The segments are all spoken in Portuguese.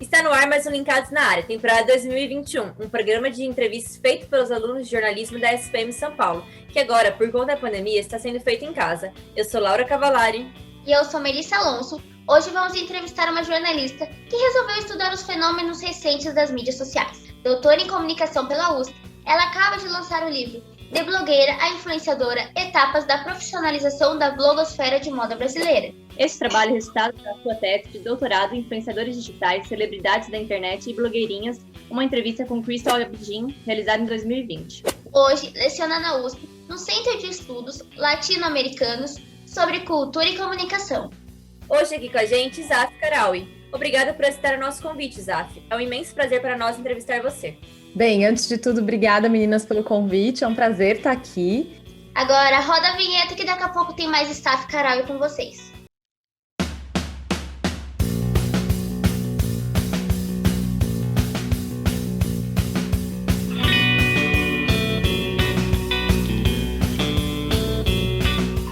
Está no ar mais um Linkados na Área, temporada 2021, um programa de entrevistas feito pelos alunos de jornalismo da SPM São Paulo, que agora, por conta da pandemia, está sendo feito em casa. Eu sou Laura Cavalari. E eu sou Melissa Alonso. Hoje vamos entrevistar uma jornalista que resolveu estudar os fenômenos recentes das mídias sociais. Doutora em comunicação pela USP, ela acaba de lançar o livro De Blogueira a Influenciadora, Etapas da Profissionalização da Blogosfera de Moda Brasileira. Este trabalho é resultado da sua tese de doutorado em influenciadores digitais, celebridades da internet e blogueirinhas, uma entrevista com Crystal Abidin, realizada em 2020. Hoje, leciona na USP, no Centro de Estudos Latino-Americanos sobre Cultura e Comunicação. Hoje aqui com a gente, Zaf Karaui. Obrigada por aceitar o nosso convite, Zaf. É um imenso prazer para nós entrevistar você. Bem, antes de tudo, obrigada, meninas, pelo convite. É um prazer estar aqui. Agora, roda a vinheta que daqui a pouco tem mais Zaf Karaui com vocês.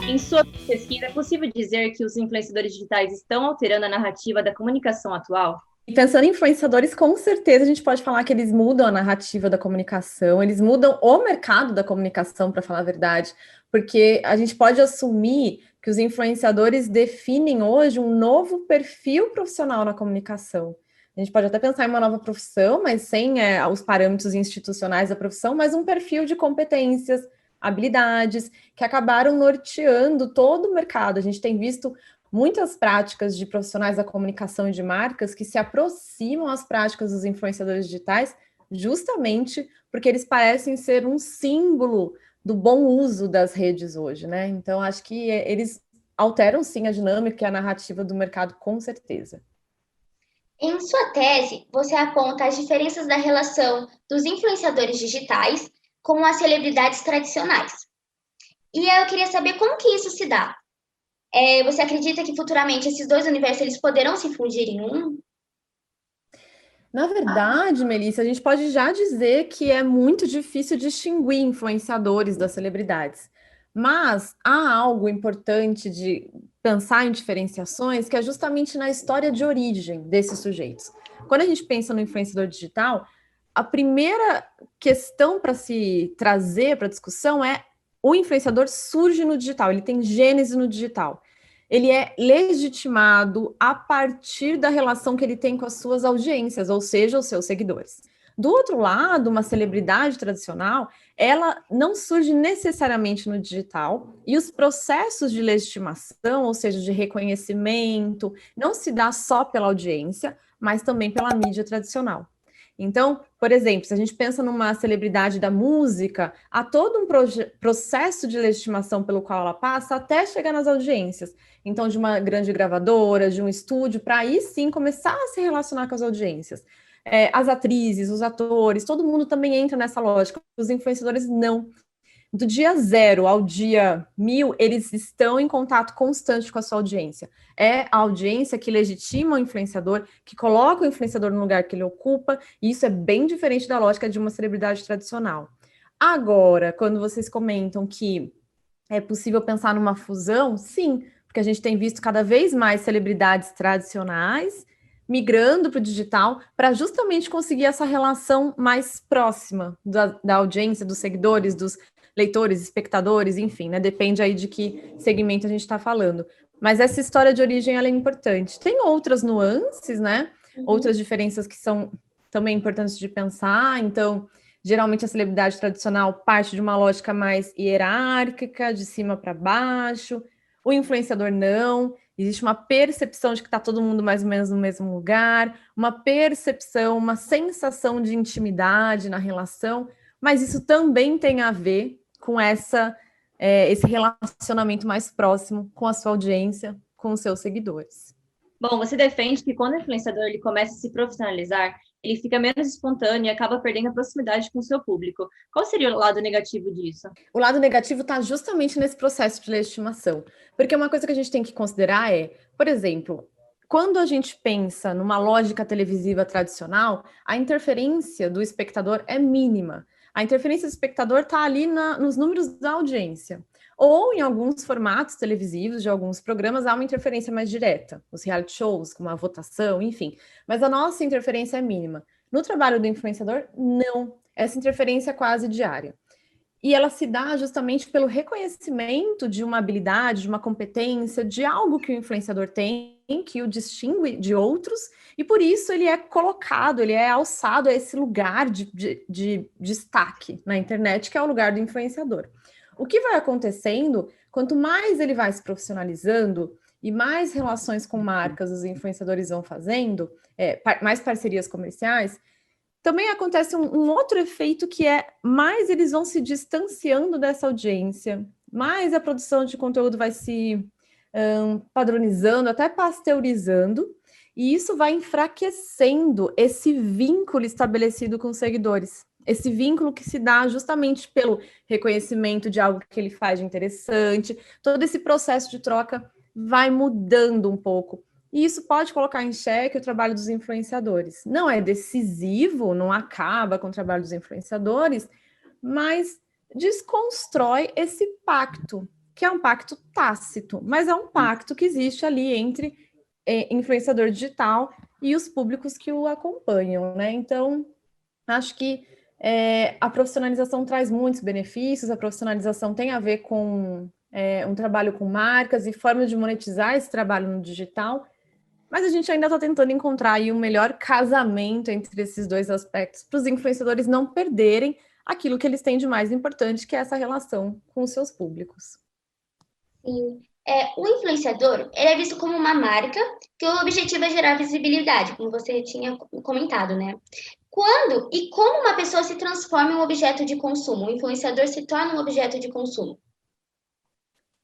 Em sua pesquisa, é possível dizer que os influenciadores digitais estão alterando a narrativa da comunicação atual? E pensando em influenciadores, com certeza a gente pode falar que eles mudam a narrativa da comunicação, eles mudam o mercado da comunicação, para falar a verdade, porque a gente pode assumir que os influenciadores definem hoje um novo perfil profissional na comunicação. A gente pode até pensar em uma nova profissão, mas sem os parâmetros institucionais da profissão, mas um perfil de competências, habilidades, que acabaram norteando todo o mercado. A gente tem visto muitas práticas de profissionais da comunicação e de marcas que se aproximam às práticas dos influenciadores digitais justamente porque eles parecem ser um símbolo do bom uso das redes hoje, né? Então, acho que eles alteram, sim, a dinâmica e a narrativa do mercado, com certeza. Em sua tese, você aponta as diferenças da relação dos influenciadores digitais com as celebridades tradicionais. E eu queria saber como que isso se dá. Você acredita que futuramente esses dois universos eles poderão se fundir em um? Na verdade, Melissa, a gente pode já dizer que é muito difícil distinguir influenciadores das celebridades. Mas há algo importante de pensar em diferenciações, que é justamente na história de origem desses sujeitos. Quando a gente pensa no influenciador digital, a primeira questão para se trazer para a discussão é o influenciador surge no digital, ele tem gênese no digital. Ele é legitimado a partir da relação que ele tem com as suas audiências, ou seja, os seus seguidores. Do outro lado, uma celebridade tradicional, ela não surge necessariamente no digital, e os processos de legitimação, ou seja, de reconhecimento, não se dá só pela audiência, mas também pela mídia tradicional. Então, por exemplo, se a gente pensa numa celebridade da música, há todo um processo de legitimação pelo qual ela passa até chegar nas audiências. Então, de uma grande gravadora, de um estúdio, para aí sim começar a se relacionar com as audiências. As atrizes, os atores, todo mundo também entra nessa lógica. Os influenciadores não. Do dia 0 ao dia 1000, eles estão em contato constante com a sua audiência. É a audiência que legitima o influenciador, que coloca o influenciador no lugar que ele ocupa, e isso é bem diferente da lógica de uma celebridade tradicional. Agora, quando vocês comentam que é possível pensar numa fusão, sim, porque a gente tem visto cada vez mais celebridades tradicionais migrando para o digital para justamente conseguir essa relação mais próxima da audiência, dos seguidores, dos leitores, espectadores, enfim, né? Depende aí de que segmento a gente está falando. Mas essa história de origem, ela é importante. Tem outras nuances, né? Outras diferenças que são também importantes de pensar. Então, geralmente a celebridade tradicional parte de uma lógica mais hierárquica, de cima para baixo. O influenciador não. Existe uma percepção de que está todo mundo mais ou menos no mesmo lugar, uma percepção, uma sensação de intimidade na relação, mas isso também tem a ver com esse relacionamento mais próximo com a sua audiência, com os seus seguidores. Bom, você defende que quando o influenciador ele começa a se profissionalizar, ele fica menos espontâneo e acaba perdendo a proximidade com o seu público. Qual seria o lado negativo disso? O lado negativo está justamente nesse processo de legitimação. Porque uma coisa que a gente tem que considerar é, por exemplo, quando a gente pensa numa lógica televisiva tradicional, a interferência do espectador é mínima. A interferência do espectador está ali nos números da audiência. ou em alguns formatos televisivos de alguns programas há uma interferência mais direta, os reality shows, como a votação, enfim. Mas a nossa interferência é mínima. No trabalho do influenciador, não. Essa interferência é quase diária. E ela se dá justamente pelo reconhecimento de uma habilidade, de uma competência, de algo que o influenciador tem, que o distingue de outros, e por isso ele é colocado, ele é alçado a esse lugar de destaque na internet, que é o lugar do influenciador. O que vai acontecendo, quanto mais ele vai se profissionalizando e mais relações com marcas os influenciadores vão fazendo, mais parcerias comerciais, também acontece um outro efeito que é mais eles vão se distanciando dessa audiência, mais a produção de conteúdo vai se padronizando, até pasteurizando, e isso vai enfraquecendo esse vínculo estabelecido com os seguidores. Esse vínculo que se dá justamente pelo reconhecimento de algo que ele faz de interessante, todo esse processo de troca vai mudando um pouco. E isso pode colocar em xeque o trabalho dos influenciadores. Não é decisivo, não acaba com o trabalho dos influenciadores, mas desconstrói esse pacto, que é um pacto tácito, mas é um pacto que existe ali entre influenciador digital e os públicos que o acompanham, né? Então, acho que a profissionalização traz muitos benefícios, a profissionalização tem a ver com um trabalho com marcas e formas de monetizar esse trabalho no digital, mas a gente ainda está tentando encontrar aí um melhor casamento entre esses dois aspectos, para os influenciadores não perderem aquilo que eles têm de mais importante, que é essa relação com os seus públicos. Sim. O influenciador, ele é visto como uma marca que o objetivo é gerar visibilidade, como você tinha comentado, né? Quando e como uma pessoa se transforma em um objeto de consumo? O influenciador se torna um objeto de consumo?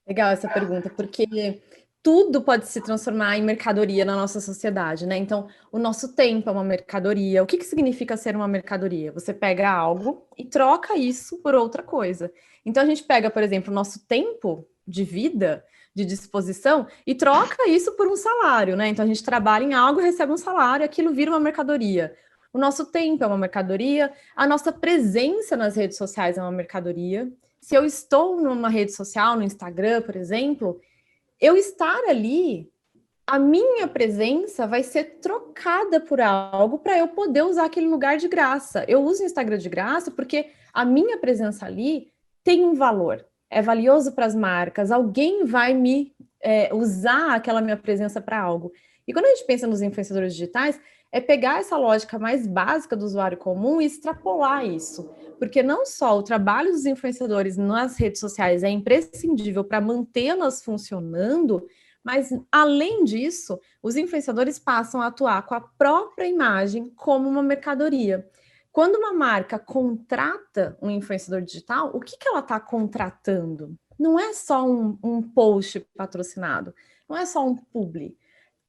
Legal essa pergunta, porque tudo pode se transformar em mercadoria na nossa sociedade, né? Então, o nosso tempo é uma mercadoria. O que significa ser uma mercadoria? Você pega algo e troca isso por outra coisa. Então, a gente pega, por exemplo, o nosso tempo de vida, de disposição, e troca isso por um salário, né? Então, a gente trabalha em algo, recebe um salário, aquilo vira uma mercadoria. O nosso tempo é uma mercadoria, a nossa presença nas redes sociais é uma mercadoria. Se eu estou numa rede social, no Instagram, por exemplo, eu estar ali, a minha presença vai ser trocada por algo para eu poder usar aquele lugar de graça. Eu uso o Instagram de graça porque a minha presença ali tem um valor, é valioso para as marcas, alguém vai me usar aquela minha presença para algo. E quando a gente pensa nos influenciadores digitais, é pegar essa lógica mais básica do usuário comum e extrapolar isso. Porque não só o trabalho dos influenciadores nas redes sociais é imprescindível para mantê-las funcionando, mas, além disso, os influenciadores passam a atuar com a própria imagem como uma mercadoria. Quando uma marca contrata um influenciador digital, o que ela está contratando? Não é só um post patrocinado, não é só um publi.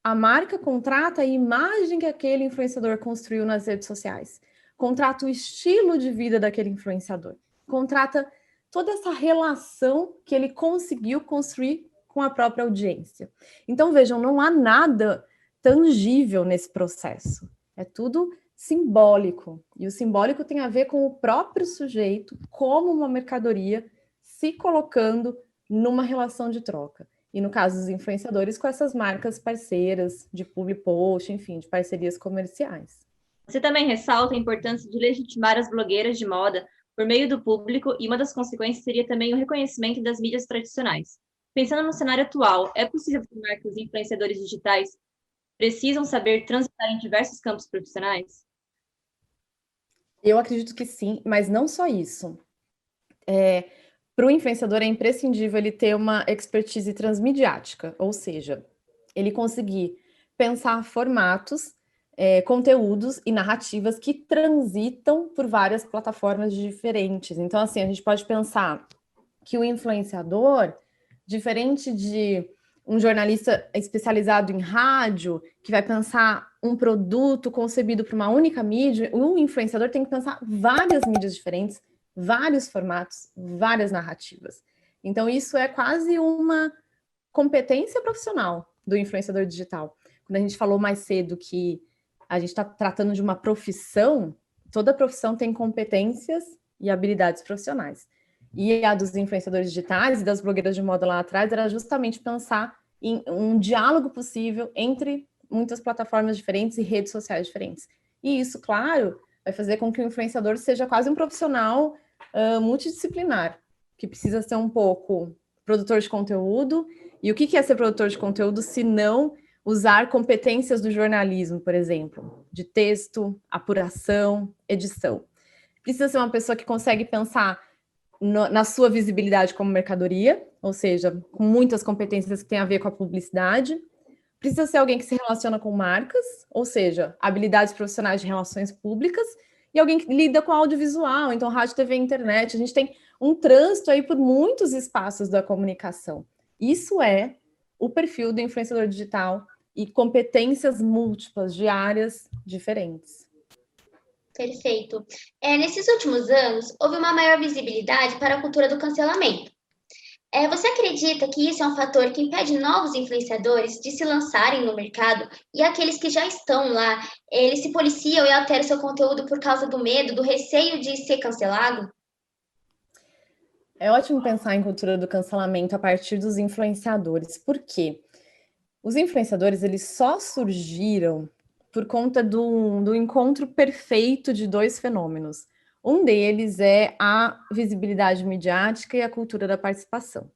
A marca contrata a imagem que aquele influenciador construiu nas redes sociais, contrata o estilo de vida daquele influenciador, contrata toda essa relação que ele conseguiu construir com a própria audiência. Então, vejam, não há nada tangível nesse processo. É tudo simbólico. E o simbólico tem a ver com o próprio sujeito como uma mercadoria se colocando numa relação de troca. E no caso dos influenciadores, com essas marcas parceiras de public post, enfim, de parcerias comerciais. Você também ressalta a importância de legitimar as blogueiras de moda por meio do público, e uma das consequências seria também o reconhecimento das mídias tradicionais. Pensando no cenário atual, é possível afirmar que os influenciadores digitais precisam saber transitar em diversos campos profissionais? Eu acredito que sim, mas não só isso. Para o influenciador é imprescindível ele ter uma expertise transmediática, ou seja, ele conseguir pensar formatos, conteúdos e narrativas que transitam por várias plataformas diferentes. Então, assim, a gente pode pensar que o influenciador, diferente de um jornalista especializado em rádio, que vai pensar um produto concebido para uma única mídia, o influenciador tem que pensar várias mídias diferentes, vários formatos, várias narrativas. Então, isso é quase uma competência profissional do influenciador digital. Quando a gente falou mais cedo que a gente está tratando de uma profissão, toda profissão tem competências e habilidades profissionais. e a dos influenciadores digitais e das blogueiras de moda lá atrás era justamente pensar em um diálogo possível entre muitas plataformas diferentes e redes sociais diferentes. E isso, claro, vai fazer com que o influenciador seja quase um profissional multidisciplinar, que precisa ser um pouco produtor de conteúdo. E o que é ser produtor de conteúdo se não usar competências do jornalismo, por exemplo, de texto, apuração, edição? Precisa ser uma pessoa que consegue pensar na sua visibilidade como mercadoria, ou seja, com muitas competências que têm a ver com a publicidade. Precisa ser alguém que se relaciona com marcas, ou seja, habilidades profissionais de relações públicas, e alguém que lida com audiovisual, então rádio, TV, internet. A gente tem um trânsito aí por muitos espaços da comunicação. Isso é o perfil do influenciador digital e competências múltiplas de áreas diferentes. Perfeito. Nesses últimos anos, houve uma maior visibilidade para a cultura do cancelamento. Você acredita que isso é um fator que impede novos influenciadores de se lançarem no mercado e aqueles que já estão lá, eles se policiam e alteram seu conteúdo por causa do medo, do receio de ser cancelado? É ótimo pensar em cultura do cancelamento a partir dos influenciadores. Por quê? Os influenciadores, eles só surgiram por conta do encontro perfeito de dois fenômenos. Um deles é a visibilidade midiática e a cultura da participação.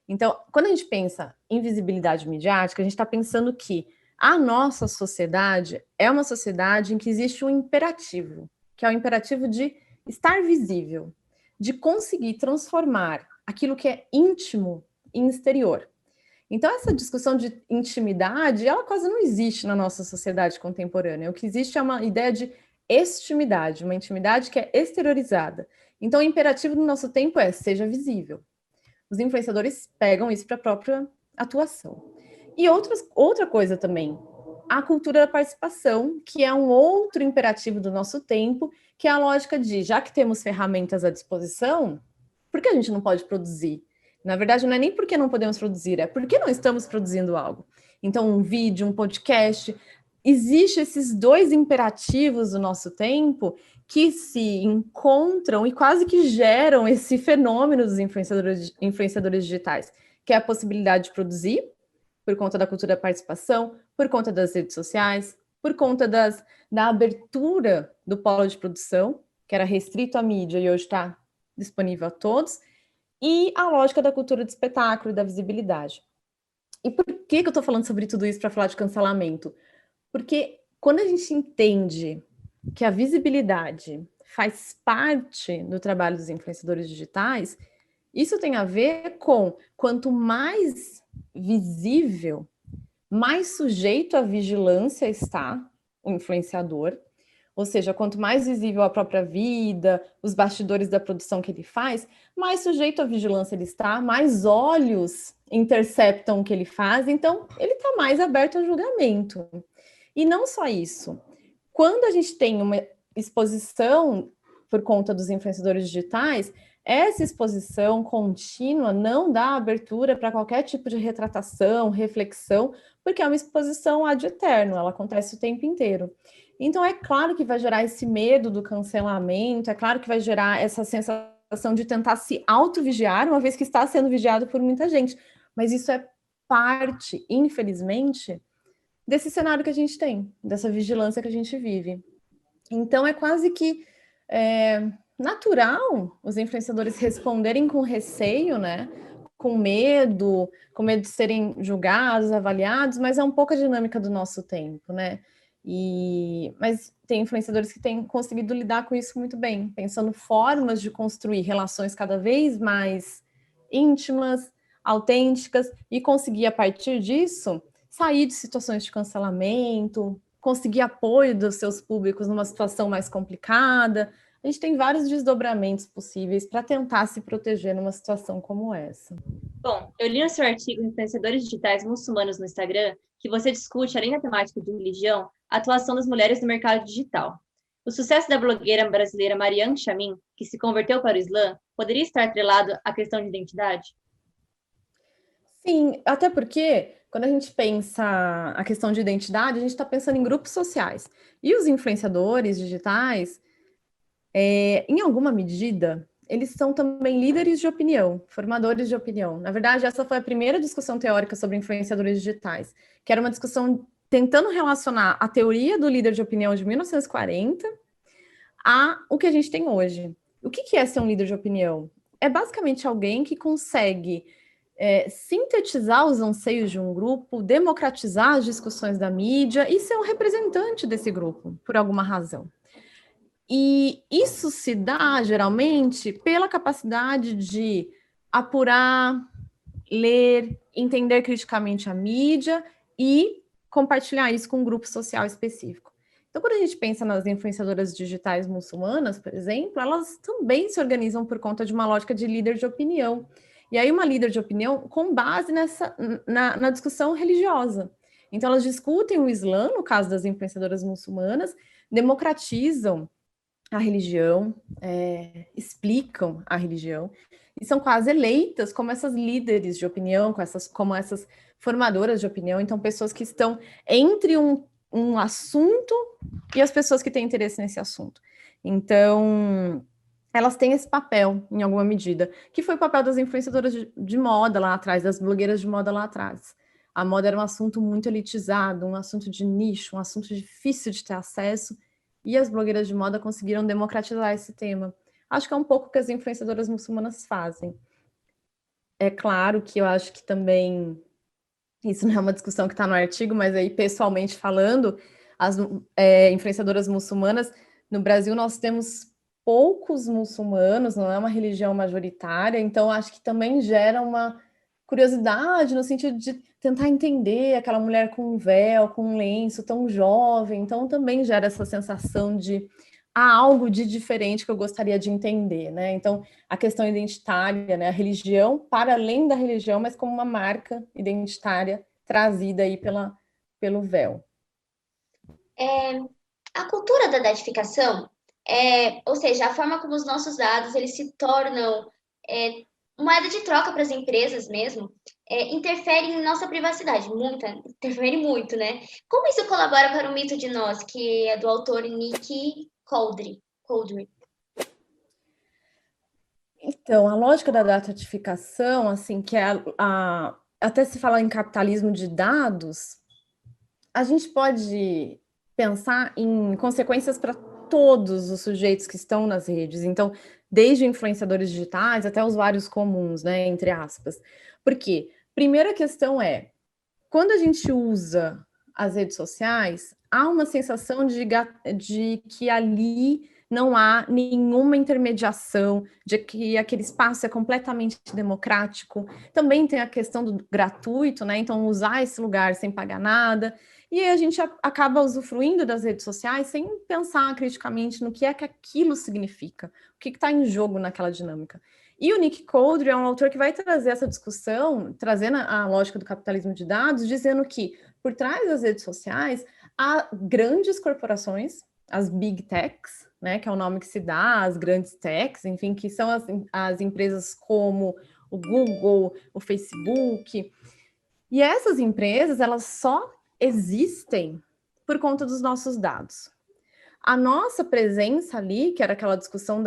Então, quando a gente pensa em visibilidade midiática, a gente está pensando que a nossa sociedade é uma sociedade em que existe um imperativo, que é o imperativo de estar visível, de conseguir transformar aquilo que é íntimo em exterior. Então, essa discussão de intimidade, ela quase não existe na nossa sociedade contemporânea. O que existe é uma ideia de extimidade, uma intimidade que é exteriorizada. Então, o imperativo do nosso tempo é seja visível. Os influenciadores pegam isso para a própria atuação. E outra coisa também, a cultura da participação, que é um outro imperativo do nosso tempo, que é a lógica de, já que temos ferramentas à disposição, por que a gente não pode produzir? Na verdade, não é nem porque não podemos produzir, é porque não estamos produzindo algo. Então, um vídeo, um podcast, existem esses dois imperativos do nosso tempo que se encontram e quase que geram esse fenômeno dos influenciadores digitais, que é a possibilidade de produzir, por conta da cultura da participação, por conta das redes sociais, por conta da abertura do polo de produção, que era restrito à mídia e hoje está disponível a todos, e a lógica da cultura de espetáculo e da visibilidade. E por que eu estou falando sobre tudo isso para falar de cancelamento? Porque quando a gente entende que a visibilidade faz parte do trabalho dos influenciadores digitais, isso tem a ver com quanto mais visível, mais sujeito à vigilância está o influenciador, ou seja, quanto mais visível a própria vida, os bastidores da produção que ele faz, mais sujeito à vigilância ele está, mais olhos interceptam o que ele faz, então ele está mais aberto a julgamento. E não só isso. Quando a gente tem uma exposição por conta dos influenciadores digitais, essa exposição contínua não dá abertura para qualquer tipo de retratação, reflexão, porque é uma exposição ad eterno, ela acontece o tempo inteiro. Então, é claro que vai gerar esse medo do cancelamento, é claro que vai gerar essa sensação de tentar se autovigiar, uma vez que está sendo vigiado por muita gente. Mas isso é parte, infelizmente, desse cenário que a gente tem, dessa vigilância que a gente vive. Então, é quase que natural os influenciadores responderem com receio, né? Com medo de serem julgados, avaliados, mas é um pouco a dinâmica do nosso tempo, né? Mas tem influenciadores que têm conseguido lidar com isso muito bem, pensando formas de construir relações cada vez mais íntimas, autênticas, e conseguir, a partir disso, sair de situações de cancelamento, conseguir apoio dos seus públicos numa situação mais complicada. A gente tem vários desdobramentos possíveis para tentar se proteger numa situação como essa. Bom, eu li no seu artigo Influenciadores Digitais Muçulmanos no Instagram que você discute, além da temática de religião, a atuação das mulheres no mercado digital. O sucesso da blogueira brasileira Mariam Chamin, que se converteu para o Islã, poderia estar atrelado à questão de identidade? Sim, até porque quando a gente pensa a questão de identidade, a gente está pensando em grupos sociais. E os influenciadores digitais, em alguma medida, eles são também líderes de opinião, formadores de opinião. Na verdade, essa foi a primeira discussão teórica sobre influenciadores digitais, que era uma discussão tentando relacionar a teoria do líder de opinião de 1940 a o que a gente tem hoje. O que é ser um líder de opinião? É basicamente alguém que consegue sintetizar os anseios de um grupo, democratizar as discussões da mídia e ser um representante desse grupo, por alguma razão. E isso se dá, geralmente, pela capacidade de apurar, ler, entender criticamente a mídia e compartilhar isso com um grupo social específico. Então, quando a gente pensa nas influenciadoras digitais muçulmanas, por exemplo, elas também se organizam por conta de uma lógica de líder de opinião. E aí, uma líder de opinião com base na discussão religiosa. Então, elas discutem o Islã, no caso das influenciadoras muçulmanas, democratizam a religião, explicam a religião, e são quase eleitas como essas líderes de opinião, como essas formadoras de opinião. Então, pessoas que estão entre um assunto e as pessoas que têm interesse nesse assunto. Então, elas têm esse papel, em alguma medida, que foi o papel das influenciadoras de moda lá atrás, das blogueiras de moda lá atrás. A moda era um assunto muito elitizado, um assunto de nicho, um assunto difícil de ter acesso, e as blogueiras de moda conseguiram democratizar esse tema. Acho que é um pouco o que as influenciadoras muçulmanas fazem. É claro que eu acho que também, isso não é uma discussão que está no artigo, mas aí, pessoalmente falando, as influenciadoras muçulmanas, no Brasil nós temos poucos muçulmanos, não é uma religião majoritária, então acho que também gera uma curiosidade no sentido de tentar entender aquela mulher com um véu, com um lenço, tão jovem, então também gera essa sensação de há algo de diferente que eu gostaria de entender, né? Então, a questão identitária, né? A religião, para além da religião, mas como uma marca identitária trazida aí pelo véu. A cultura da datificação, ou seja, a forma como os nossos dados eles se tornam moeda de troca para as empresas mesmo, interfere em nossa privacidade, interfere muito, né? Como isso colabora para o mito de nós, que é do autor Nick Couldry? Então, a lógica da datificação, assim, que é até se falar em capitalismo de dados, a gente pode pensar em consequências para todos os sujeitos que estão nas redes. Então, desde influenciadores digitais até usuários comuns, né, entre aspas. Por quê? Primeira questão é, quando a gente usa as redes sociais, há uma sensação de que ali não há nenhuma intermediação, de que aquele espaço é completamente democrático. Também tem a questão do gratuito, né? Então, usar esse lugar sem pagar nada. E aí a gente acaba usufruindo das redes sociais sem pensar criticamente no que é que aquilo significa, o que está em jogo naquela dinâmica. E o Nick Couldry é um autor que vai trazer essa discussão, trazendo a lógica do capitalismo de dados, dizendo que por trás das redes sociais há grandes corporações, as big techs, né, que é o nome que se dá às grandes techs, enfim, que são as empresas como o Google, o Facebook. E essas empresas, elas só existem por conta dos nossos dados. A nossa presença ali, que era aquela discussão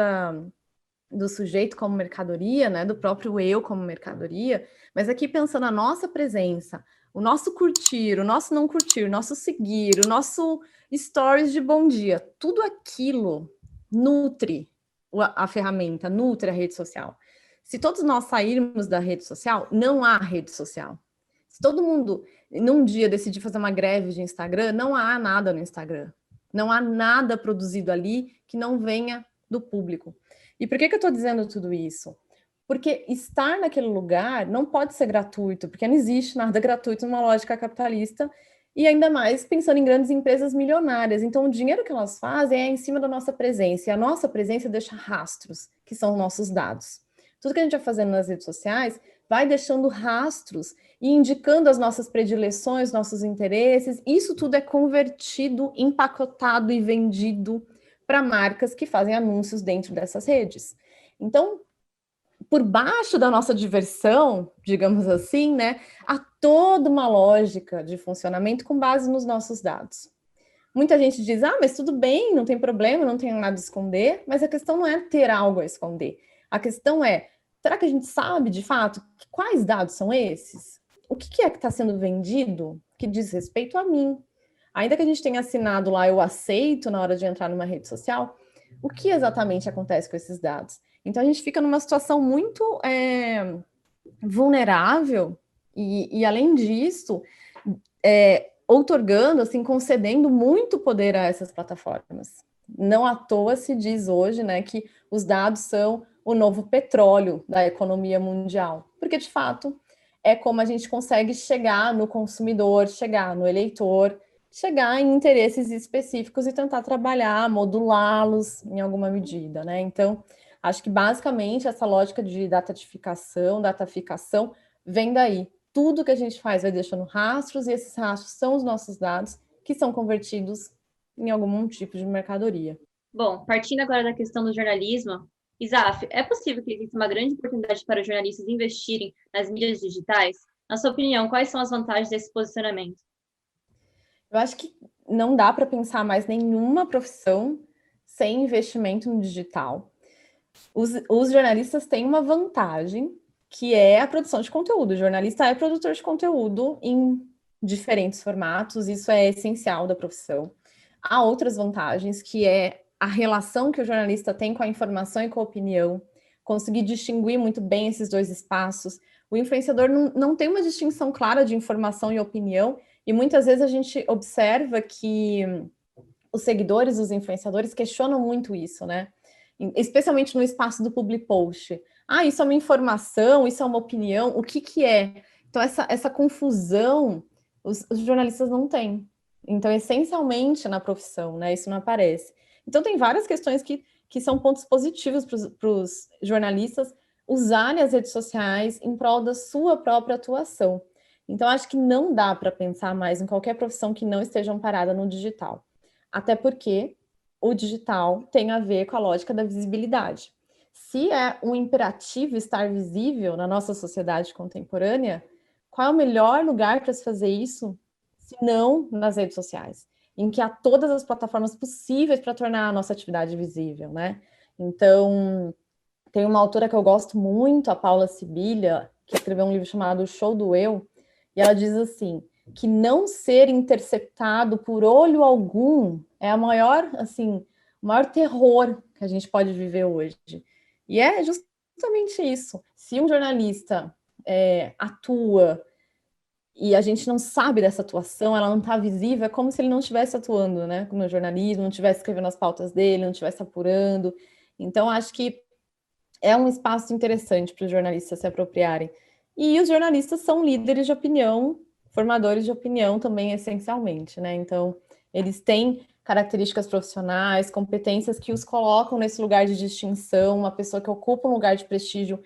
do sujeito como mercadoria, né, do próprio eu como mercadoria, mas aqui pensando a nossa presença, o nosso curtir, o nosso não curtir, o nosso seguir, o nosso stories de bom dia, tudo aquilo nutre a ferramenta, nutre a rede social. Se todos nós sairmos da rede social, não há rede social. Se todo mundo, num dia, decidir fazer uma greve de Instagram, não há nada no Instagram. Não há nada produzido ali que não venha do público. E por que eu estou dizendo tudo isso? Porque estar naquele lugar não pode ser gratuito, porque não existe nada gratuito numa lógica capitalista, e ainda mais pensando em grandes empresas milionárias. Então, o dinheiro que elas fazem é em cima da nossa presença, e a nossa presença deixa rastros, que são nossos dados. Tudo que a gente vai fazendo nas redes sociais vai deixando rastros e indicando as nossas predileções, nossos interesses. Isso tudo é convertido, empacotado e vendido para marcas que fazem anúncios dentro dessas redes. Então, por baixo da nossa diversão, digamos assim, né, há toda uma lógica de funcionamento com base nos nossos dados. Muita gente diz, mas tudo bem, não tem problema, não tenho nada a esconder, mas a questão não é ter algo a esconder. A questão é, será que a gente sabe, de fato, quais dados são esses? O que é que está sendo vendido que diz respeito a mim? Ainda que a gente tenha assinado lá, eu aceito na hora de entrar numa rede social, o que exatamente acontece com esses dados? Então, a gente fica numa situação muito vulnerável e, além disso, outorgando, assim, concedendo muito poder a essas plataformas. Não à toa se diz hoje, né, que os dados são o novo petróleo da economia mundial, porque, de fato, é como a gente consegue chegar no consumidor, chegar no eleitor, chegar em interesses específicos e tentar trabalhar, modulá-los em alguma medida, né? Então, acho que basicamente essa lógica de dataficação vem daí. Tudo que a gente faz vai deixando rastros e esses rastros são os nossos dados que são convertidos em algum tipo de mercadoria. Bom, partindo agora da questão do jornalismo, Isaf, é possível que exista uma grande oportunidade para os jornalistas investirem nas mídias digitais? Na sua opinião, quais são as vantagens desse posicionamento? Eu acho que não dá para pensar mais nenhuma profissão sem investimento no digital. Os jornalistas têm uma vantagem, que é a produção de conteúdo. O jornalista é produtor de conteúdo em diferentes formatos, isso é essencial da profissão. Há outras vantagens, que é a relação que o jornalista tem com a informação e com a opinião, conseguir distinguir muito bem esses dois espaços. O influenciador não tem uma distinção clara de informação e opinião, e muitas vezes a gente observa que os seguidores, os influenciadores questionam muito isso, né? Especialmente no espaço do public post. Ah, isso é uma informação, isso é uma opinião, o que é? Então, essa confusão os jornalistas não têm. Então, essencialmente na profissão, né? Isso não aparece. Então, tem várias questões que são pontos positivos para os jornalistas usarem as redes sociais em prol da sua própria atuação. Então, acho que não dá para pensar mais em qualquer profissão que não esteja amparada no digital. Até porque o digital tem a ver com a lógica da visibilidade. Se é um imperativo estar visível na nossa sociedade contemporânea, qual é o melhor lugar para se fazer isso, se não nas redes sociais, em que há todas as plataformas possíveis para tornar a nossa atividade visível, né? Então, tem uma autora que eu gosto muito, a Paula Sibilha, que escreveu um livro chamado O Show do Eu, e ela diz assim, que não ser interceptado por olho algum é a maior, assim, o maior terror que a gente pode viver hoje. E é justamente isso. Se um jornalista atua e a gente não sabe dessa atuação, ela não está visível, é como se ele não estivesse atuando, né, no jornalismo, não estivesse escrevendo as pautas dele, não estivesse apurando. Então, acho que é um espaço interessante para os jornalistas se apropriarem. E os jornalistas são líderes de opinião, formadores de opinião também, essencialmente, né? Então, eles têm características profissionais, competências que os colocam nesse lugar de distinção, uma pessoa que ocupa um lugar de prestígio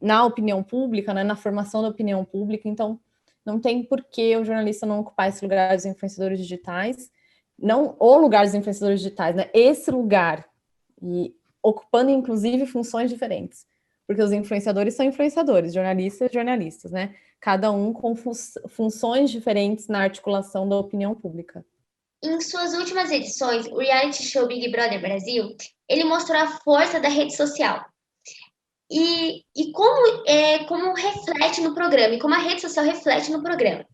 na opinião pública, né? Na formação da opinião pública. Então, não tem por que o jornalista não ocupar esse lugar dos influenciadores digitais, não o lugar dos influenciadores digitais, né? Esse lugar, e ocupando, inclusive, funções diferentes. Porque os influenciadores são influenciadores, jornalistas, né? Cada um com funções diferentes na articulação da opinião pública. Em suas últimas edições, o reality show Big Brother Brasil, ele mostrou a força da rede social. E como reflete no programa, e como a rede social reflete no programa.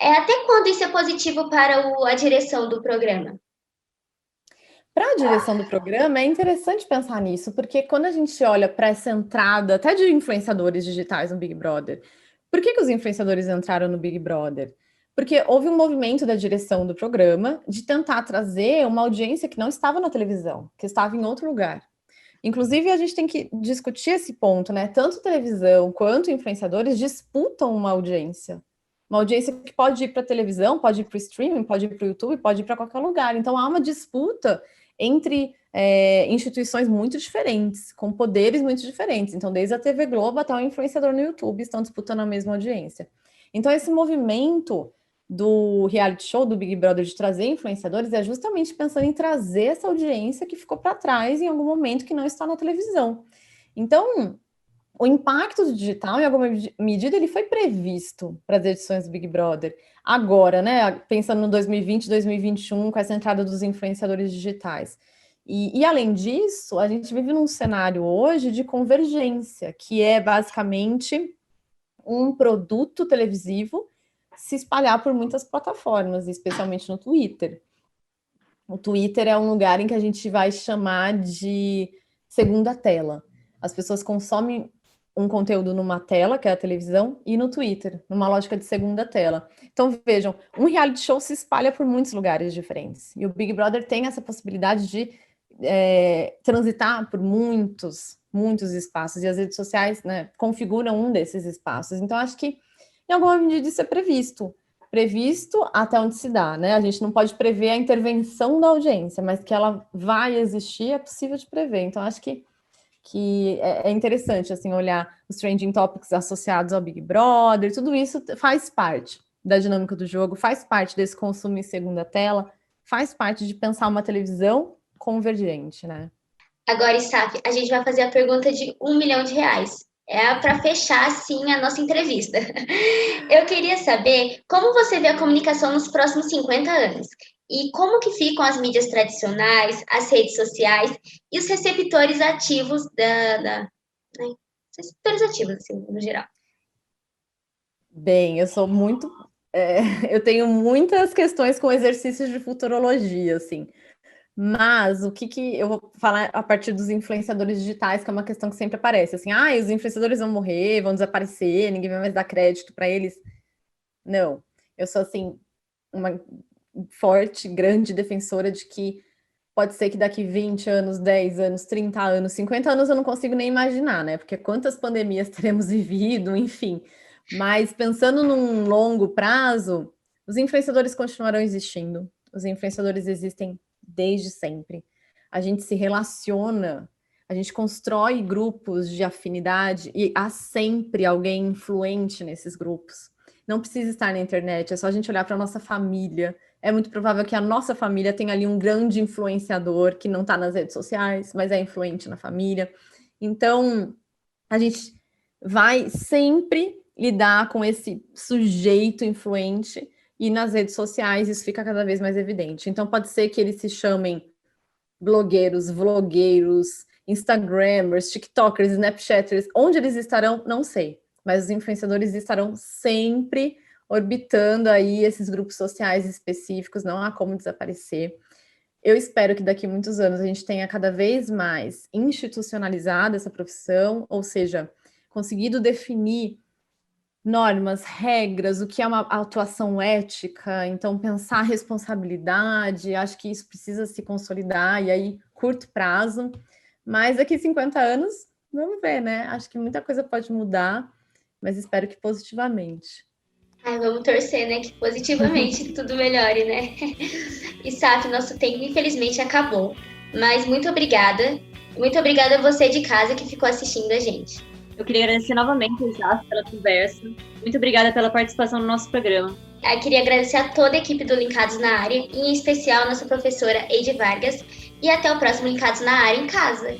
Até quando isso é positivo para a direção do programa? Para a direção do programa, é interessante pensar nisso, porque quando a gente olha para essa entrada, até de influenciadores digitais no Big Brother, por que os influenciadores entraram no Big Brother? Porque houve um movimento da direção do programa de tentar trazer uma audiência que não estava na televisão, que estava em outro lugar. Inclusive, a gente tem que discutir esse ponto, né? Tanto televisão quanto influenciadores disputam uma audiência. Uma audiência que pode ir para a televisão, pode ir para o streaming, pode ir para o YouTube, pode ir para qualquer lugar. Então, há uma disputa entre instituições muito diferentes, com poderes muito diferentes. Então, desde a TV Globo até o influenciador no YouTube estão disputando a mesma audiência. Então, esse movimento do reality show, do Big Brother, de trazer influenciadores, é justamente pensando em trazer essa audiência que ficou para trás em algum momento, que não está na televisão. Então, o impacto do digital, em alguma medida, ele foi previsto para as edições do Big Brother. Agora, né, pensando no 2020, 2021, com essa entrada dos influenciadores digitais. E além disso, a gente vive num cenário hoje de convergência, que é basicamente um produto televisivo se espalhar por muitas plataformas, especialmente no Twitter. O Twitter é um lugar em que a gente vai chamar de segunda tela. As pessoas consomem um conteúdo numa tela, que é a televisão, e no Twitter, numa lógica de segunda tela. Então, vejam, um reality show se espalha por muitos lugares diferentes. E o Big Brother tem essa possibilidade de transitar por muitos espaços. E as redes sociais, né, configuram um desses espaços. Então, acho que, em alguma medida, isso é previsto até onde se dá, né? A gente não pode prever a intervenção da audiência, mas que ela vai existir é possível de prever. Então, acho que é interessante, assim, olhar os trending topics associados ao Big Brother, tudo isso faz parte da dinâmica do jogo, faz parte desse consumo em segunda tela, faz parte de pensar uma televisão convergente, né? Agora, Staph, a gente vai fazer a pergunta de R$1 milhão. É para fechar, assim, a nossa entrevista. Eu queria saber como você vê a comunicação nos próximos 50 anos e como que ficam as mídias tradicionais, as redes sociais e os receptores ativos receptores ativos, assim, no geral. Bem, eu sou muito... eu tenho muitas questões com exercícios de futurologia, assim. Mas o que eu vou falar a partir dos influenciadores digitais, que é uma questão que sempre aparece, assim, os influenciadores vão morrer, vão desaparecer, ninguém vai mais dar crédito para eles. Não, eu sou, assim, uma forte, grande defensora de que pode ser que daqui 20 anos, 10 anos, 30 anos, 50 anos eu não consigo nem imaginar, né? Porque quantas pandemias teremos vivido, enfim. Mas pensando num longo prazo, os influenciadores continuarão existindo, os influenciadores existem desde sempre. A gente se relaciona, a gente constrói grupos de afinidade e há sempre alguém influente nesses grupos. Não precisa estar na internet, é só a gente olhar para a nossa família. É muito provável que a nossa família tenha ali um grande influenciador que não está nas redes sociais, mas é influente na família. Então, a gente vai sempre lidar com esse sujeito influente e nas redes sociais isso fica cada vez mais evidente. Então, pode ser que eles se chamem blogueiros, vlogueiros, instagramers, tiktokers, snapchatters. Onde eles estarão, não sei. Mas os influenciadores estarão sempre orbitando aí esses grupos sociais específicos, não há como desaparecer. Eu espero que daqui a muitos anos a gente tenha cada vez mais institucionalizado essa profissão, ou seja, conseguido definir normas, regras, o que é uma atuação ética, então pensar a responsabilidade, acho que isso precisa se consolidar, e aí curto prazo, mas daqui a 50 anos, vamos ver, né? Acho que muita coisa pode mudar, mas espero que positivamente. Vamos torcer, né? Que positivamente tudo melhore, né? E Staph, nosso tempo infelizmente acabou, mas muito obrigada. Muito obrigada a você de casa que ficou assistindo a gente. Eu queria agradecer novamente, Staph, pela conversa. Muito obrigada pela participação no nosso programa. Eu queria agradecer a toda a equipe do Linkados na Área, em especial a nossa professora Eide Vargas. E até o próximo Linkados na Área em casa.